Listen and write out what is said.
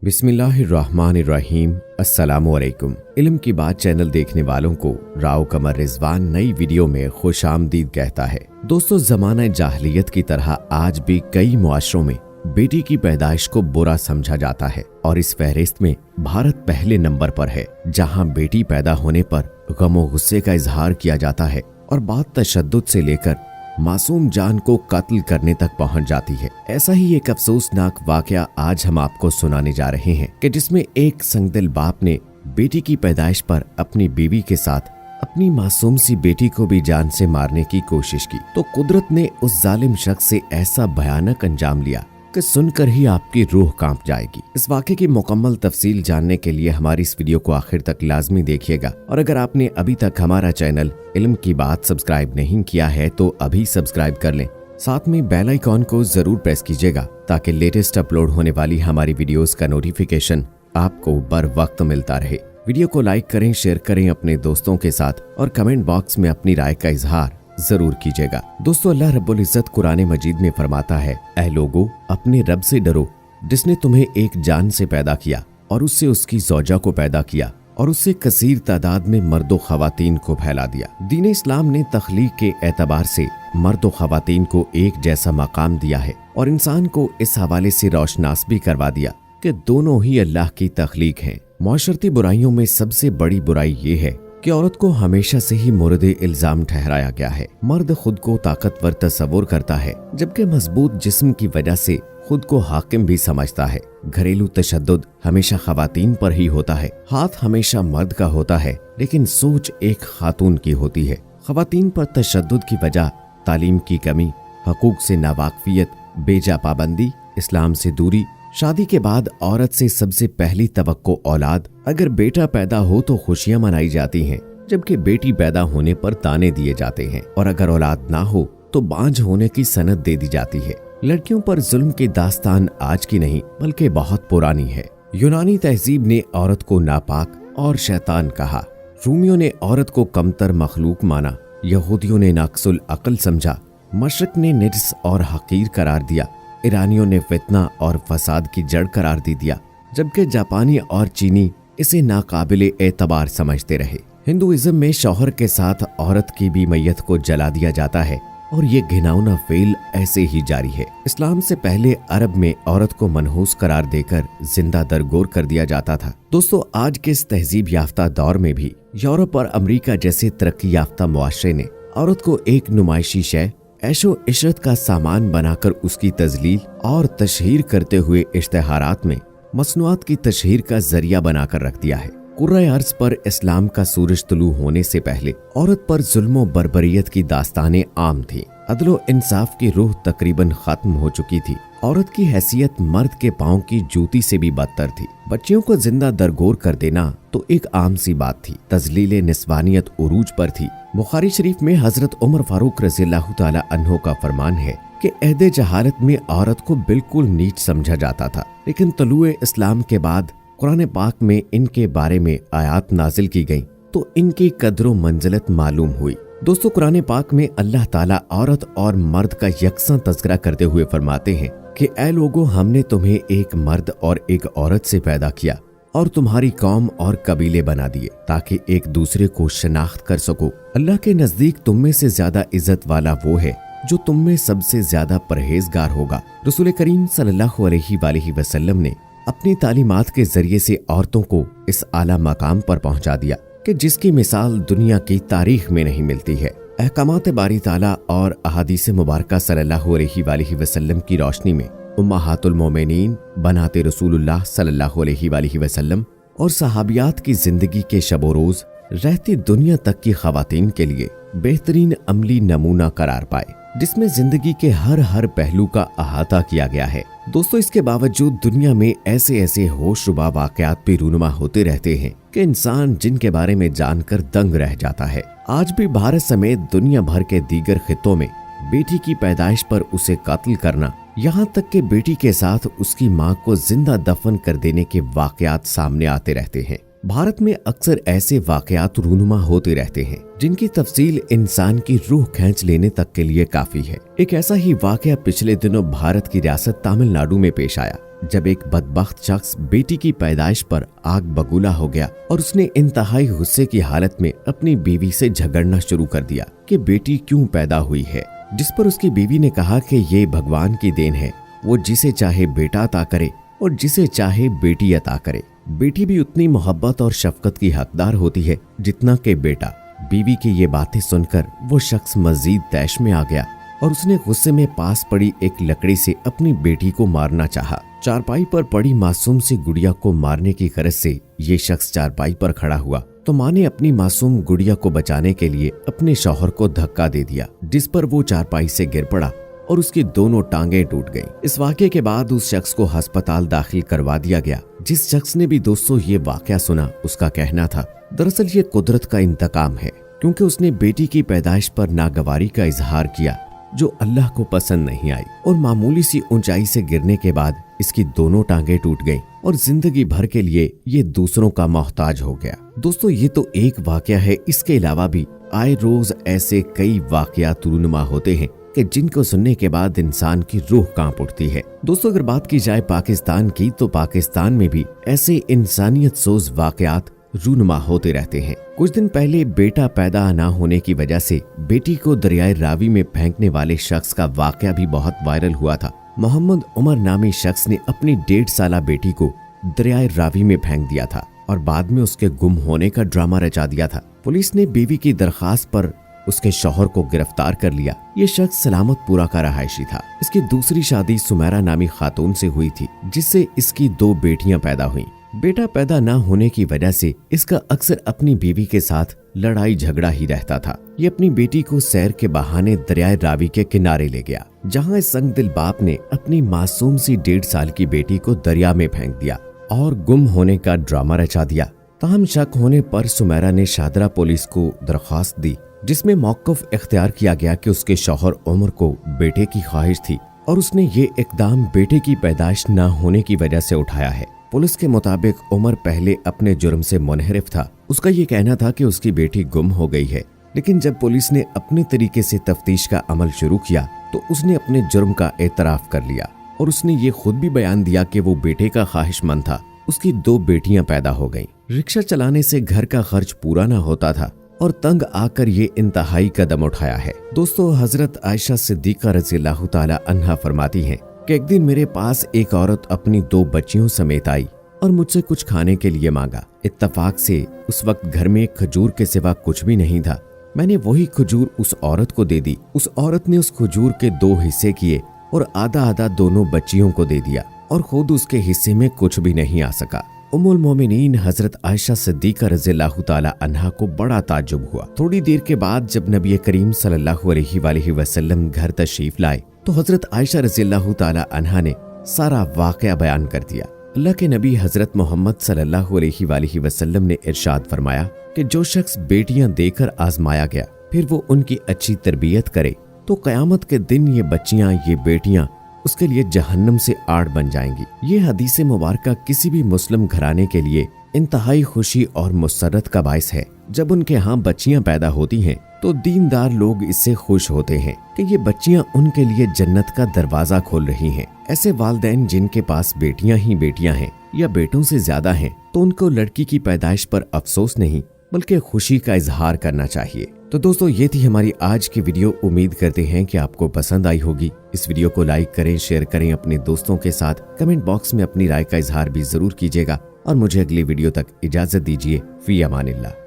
बिस्मिल्लाहिर्रहमानिर्रहीम। अस्सलामु अलैकुम। इल्म की बात चैनल देखने वालों को राव कमर रिजवान नई वीडियो में खुश आमदीद कहता है। दोस्तों, ज़माना जाहिलियत की तरह आज भी कई मुआशरों में बेटी की पैदाइश को बुरा समझा जाता है और इस फहरिस्त में भारत पहले नंबर पर है, जहां बेटी पैदा होने पर गमो गुस्से का इजहार किया जाता है और बात तशद्दुद से लेकर मासूम जान को कत्ल करने तक पहुंच जाती है। ऐसा ही एक अफसोसनाक वाकया आज हम आपको सुनाने जा रहे हैं कि जिसमें एक संगदिल बाप ने बेटी की पैदाइश पर अपनी बीवी के साथ अपनी मासूम सी बेटी को भी जान से मारने की कोशिश की, तो कुदरत ने उस जालिम शख्स से ऐसा भयानक अंजाम लिया कि सुनकर ही आपकी रूह कांप जाएगी। इस वाक़े की मुकम्मल तफसील जानने के लिए हमारी इस वीडियो को आखिर तक लाजमी देखिएगा और अगर आपने अभी तक हमारा चैनल इल्म की बात सब्सक्राइब नहीं किया है तो अभी सब्सक्राइब कर लें। साथ में बेल आइकॉन को जरूर प्रेस कीजिएगा ताकि लेटेस्ट अपलोड होने वाली हमारी वीडियोस का नोटिफिकेशन आपको बर वक्त मिलता रहे। वीडियो को लाइक करें, शेयर करें अपने दोस्तों के साथ और कमेंट बॉक्स में अपनी राय का इजहार जरूर कीजिएगा। दोस्तों, अल्लाह रब्बुल इज्जत कुरान मजीद में फरमाता है, ऐ लोगो, अपने रब से डरो जिसने तुम्हें एक जान से पैदा किया और उससे उसकी ज़ौजा को पैदा किया और उससे कसीर तादाद में मर्दो खवातीन को फैला दिया। दीन इस्लाम ने तख्लीक के एतबार से मर्दो खवातीन को एक जैसा मकाम दिया है और इंसान को इस हवाले से रोशनास भी करवा दिया कि दोनों ही अल्लाह की तख्लीक हैं। मुआशरती बुराइयों में सबसे बड़ी बुराई ये है कि औरत को हमेशा से ही मोरद इल्जाम ठहराया गया है। मर्द खुद को ताकतवर तस्वुर करता है जबकि मजबूत जिस्म की वजह से खुद को हाकिम भी समझता है। घरेलू तशद्दुद हमेशा खवातीन पर ही होता है। हाथ हमेशा मर्द का होता है लेकिन सोच एक खातून की होती है। खवातीन पर तशद्दुद की वजह तालीम की कमी, हकूक से नावाकफियत, बेजा पाबंदी, इस्लाम से दूरी। शादी के बाद औरत से सबसे पहली तवक्को औलाद। अगर बेटा पैदा हो तो खुशियां मनाई जाती हैं, जबकि बेटी पैदा होने पर ताने दिए जाते हैं और अगर औलाद ना हो तो बांझ होने की सनद दे दी जाती है। लड़कियों पर जुल्म की दास्तान आज की नहीं बल्कि बहुत पुरानी है। यूनानी तहजीब ने औरत को नापाक और शैतान कहा। रूमियों ने औरत को कमतर मखलूक माना। यहूदियों ने नाक़िसुल अक्ल समझा। मशरक ने निजस और हकीर करार दिया। ईरानियों ने फितना और फसाद की जड़ करार दे दिया, जबकि जापानी और चीनी इसे नाकाबिले एतबार समझते रहे। हिंदुइज्म में शौहर के साथ औरत की भी मैयत को जला दिया जाता है और ये घिनौना फेल ऐसे ही जारी है। इस्लाम से पहले अरब में औरत को मनहूस करार देकर जिंदा दरगोर कर दिया जाता था। दोस्तों, आज के इस तहजीब याफ्ता दौर में भी यूरोप और अमेरिका जैसे तरक्की याफ्ता मुआशरे ने औरत को एक नुमाइशी शय, ऐशो इशरत का सामान बनाकर उसकी तजलील और तशहीर करते हुए इश्तिहारात में मसनूआत की तशहीर का जरिया बनाकर रख दिया है। कुर्रे अर्ज पर इस्लाम का सूरज तुलू होने से पहले औरत पर जुल्म और बर्बरियत की दास्तानें आम थी। अदलो इंसाफ की रूह तकरीबन खत्म हो चुकी थी। औरत की हैसियत मर्द के पांव की जूती से भी बदतर थी। बच्चियों को जिंदा दरगोर कर देना तो एक आम सी बात थी। तजलील निस्वानियत उरूज पर थी। बुखारी शरीफ में हजरत उमर फारूक रज़ियल्लाहु ताला अन्हो का फरमान है कि अहदे जहालत में औरत को बिल्कुल नीच समझा जाता था, लेकिन तलुए इस्लाम के बाद कुरान पाक में इनके बारे में आयात नाजिल की गईं तो इनकी कदर मंजिलत मालूम हुई। दोस्तों, कुरान पाक में अल्लाह ताला औरत और मर्द का यकसा तज़किरा करते हुए फरमाते हैं कि ऐ लोगो, हमने तुम्हें एक मर्द और एक औरत से पैदा किया और तुम्हारी कौम और कबीले बना दिए ताकि एक दूसरे को शनाख्त कर सको। अल्लाह के नजदीक तुम में से ज्यादा इज्जत वाला वो है जो तुम में सबसे ज्यादा परहेजगार होगा। रसूल करीम सल्लल्लाहु अलैहि वसल्लम ने अपनी तालीमात के जरिए से औरतों को इस आला मकाम पर पहुंचा दिया कि जिसकी मिसाल दुनिया की तारीख में नहीं मिलती है। अहकामात बारी ताला और अहादीस मुबारका सल्लल्लाहु अलैहि वसल्लम की रोशनी में उम्महातुल मोमिनीन बनाते रसूलुल्लाह सल्लल्लाहु अलैहि वसल्लम और सहाबियात की जिंदगी के शबो रोज रहती दुनिया तक की खवातीन के लिए बेहतरीन अमली नमूना करार पाए, जिसमें जिंदगी के हर पहलू का अहाता किया गया है। दोस्तों, इसके बावजूद दुनिया में ऐसे ऐसे होशरुबा वाकयात भी रूनुमा होते रहते हैं कि इंसान जिनके बारे में जानकर दंग रह जाता है। आज भी भारत समेत दुनिया भर के दीगर खित्तों में बेटी की पैदाइश पर उसे कत्ल करना, यहाँ तक कि बेटी के साथ उसकी माँ को जिंदा दफन कर देने के वाकयात सामने आते रहते हैं। भारत में अक्सर ऐसे वाकयात रूनुमा होते रहते हैं जिनकी तफसील इंसान की रूह खींच लेने तक के लिए काफी है। एक ऐसा ही वाकया पिछले दिनों भारत की रियासत तमिलनाडु में पेश आया। जब एक बदबख्त शख्स बेटी की पैदाइश पर आग बगूला हो गया और उसने इंतहाई गुस्से की हालत में अपनी बीवी से झगड़ना शुरू कर दिया कि बेटी क्यों पैदा हुई है, जिस पर उसकी बीवी ने कहा कि ये भगवान की देन है, वो जिसे चाहे बेटा अता करे और जिसे चाहे बेटी अता करे। बेटी भी उतनी मोहब्बत और शफकत की हकदार होती है जितना कि बेटा। बीवी की ये बातें सुनकर वो शख्स मजीद तैश में आ गया और उसने गुस्से में पास पड़ी एक लकड़ी से अपनी बेटी को मारना चाहा। चारपाई पर पड़ी मासूम सी गुड़िया को मारने की गरज से ये शख्स चारपाई पर खड़ा हुआ तो माँ ने अपनी मासूम गुड़िया को बचाने के लिए अपने शौहर को धक्का दे दिया, जिस पर वो चारपाई से गिर पड़ा और उसकी दोनों टांगें टूट गईं। इस वाक़े के बाद उस शख्स को अस्पताल दाखिल करवा दिया गया। जिस शख्स ने भी दोस्तों ये वाक़या सुना, उसका कहना था दरअसल ये कुदरत का इंतकाम है, क्योंकि उसने बेटी की पैदाइश पर नागवारी का इजहार किया जो अल्लाह को पसंद नहीं आई और मामूली सी ऊंचाई से गिरने के बाद इसकी दोनों टांगें टूट गईं और जिंदगी भर के लिए ये दूसरों का मोहताज हो गया। दोस्तों ये तो एक वाकया है, इसके अलावा भी आए रोज ऐसे कई वाकयात रूनुमा होते हैं कि जिनको सुनने के बाद इंसान की रूह कांप उठती है। दोस्तों अगर बात की जाए पाकिस्तान की, तो पाकिस्तान में भी ऐसे इंसानियत सोज वाकयात रूनुमा होते रहते हैं। कुछ दिन पहले बेटा पैदा न होने की वजह से बेटी को दरियाए रावी में फेंकने वाले शख्स का वाकया भी बहुत वायरल हुआ था। मोहम्मद उमर नामी शख्स ने अपनी 1.5 साला बेटी को दरियाए रावी में फेंक दिया था और बाद में उसके गुम होने का ड्रामा रचा दिया था। पुलिस ने बीवी की दरखास्त पर उसके शौहर को गिरफ्तार कर लिया। ये शख्स सलामतपुरा का रहायशी था। इसकी दूसरी शादी सुमेरा नामी खातून से हुई थी, जिससे इसकी 2 बेटियां पैदा हुईं। बेटा पैदा न होने की वजह से इसका अक्सर अपनी बीवी के साथ लड़ाई झगड़ा ही रहता था। ये अपनी बेटी को सैर के बहाने दरियाए रावी के किनारे ले गया, जहां इस संगदिल बाप ने अपनी मासूम सी 1.5 साल की बेटी को दरिया में फेंक दिया और गुम होने का ड्रामा रचा दिया। ताहम शक होने पर सुमेरा ने शादरा पुलिस को दरख्वास्त दी, जिसमें मौक़िफ़ इख्तियार किया गया कि उसके शौहर उमर को बेटे की ख्वाहिश थी और उसने ये इकदाम बेटे की पैदाइश न होने की वजह से उठाया है। पुलिस के मुताबिक उमर पहले अपने जुर्म से मुनहरिफ था। उसका ये कहना था कि उसकी बेटी गुम हो गई है, लेकिन जब पुलिस ने अपने तरीके से तफ्तीश का अमल शुरू किया तो उसने अपने जुर्म का एतराफ कर लिया और उसने ये खुद भी बयान दिया कि वो बेटे का ख्वाहिशमंद था। उसकी 2 बेटियां पैदा हो गईं। रिक्शा चलाने से घर का खर्च पूरा न होता था और तंग आकर ये इंतहाई कदम उठाया है। दोस्तों हजरत आयशा सिद्दीका रज़ियल्लाहु ताला अन्हा फरमाती हैं कि एक दिन मेरे पास एक औरत अपनी 2 बच्चियों समेत आई और मुझसे कुछ खाने के लिए मांगा। इत्तफाक से उस वक्त घर में खजूर के सिवा कुछ भी नहीं था। मैंने वही खजूर उस औरत को दे दी। उस औरत ने उस खजूर के 2 हिस्से किए और आधा आधा दोनों बच्चियों को दे दिया और खुद उसके हिस्से में कुछ भी नहीं आ सका। उम्मुल मोमिनीन हजरत आयशा सिद्दीका रज़ियल्लाहु ताला अन्हा को बड़ा ताज्जुब हुआ। थोड़ी देर के बाद जब नबी करीम सल्लल्लाहु अलैहि वसल्लम घर तशरीफ लाए तो हजरत आयशा रज़ियल्लाहु ताला अन्हा ने सारा वाकया बयान कर दिया। अल्लाह के नबी हजरत मोहम्मद सल्लल्लाहु अलैहि वसल्लम ने इरशाद फरमाया कि जो शख्स बेटियां देकर आजमाया गया फिर वो उनकी अच्छी तरबियत करे तो क़यामत के दिन ये बच्चियां, ये बेटियां उसके लिए जहन्नम से आड़ बन जाएंगी। ये हदीस मुबारका किसी भी मुस्लिम घराने के लिए इंतहाई खुशी और मुसर्रत का बायस है। जब उनके यहाँ बच्चियां पैदा होती हैं तो दीनदार लोग इससे खुश होते हैं कि ये बच्चियां उनके लिए जन्नत का दरवाजा खोल रही हैं। ऐसे वालिदैन जिनके पास बेटियां ही बेटियां हैं या बेटों से ज्यादा हैं तो उनको लड़की की पैदाइश पर अफसोस नहीं बल्कि खुशी का इजहार करना चाहिए। तो दोस्तों ये थी हमारी आज की वीडियो। उम्मीद करते हैं कि आपको पसंद आई होगी। इस वीडियो को लाइक करें, शेयर करें अपने दोस्तों के साथ। कमेंट बॉक्स में अपनी राय का इजहार भी जरूर कीजिएगा और मुझे अगली वीडियो तक इजाजत दीजिए। फी अमानिल्लाह।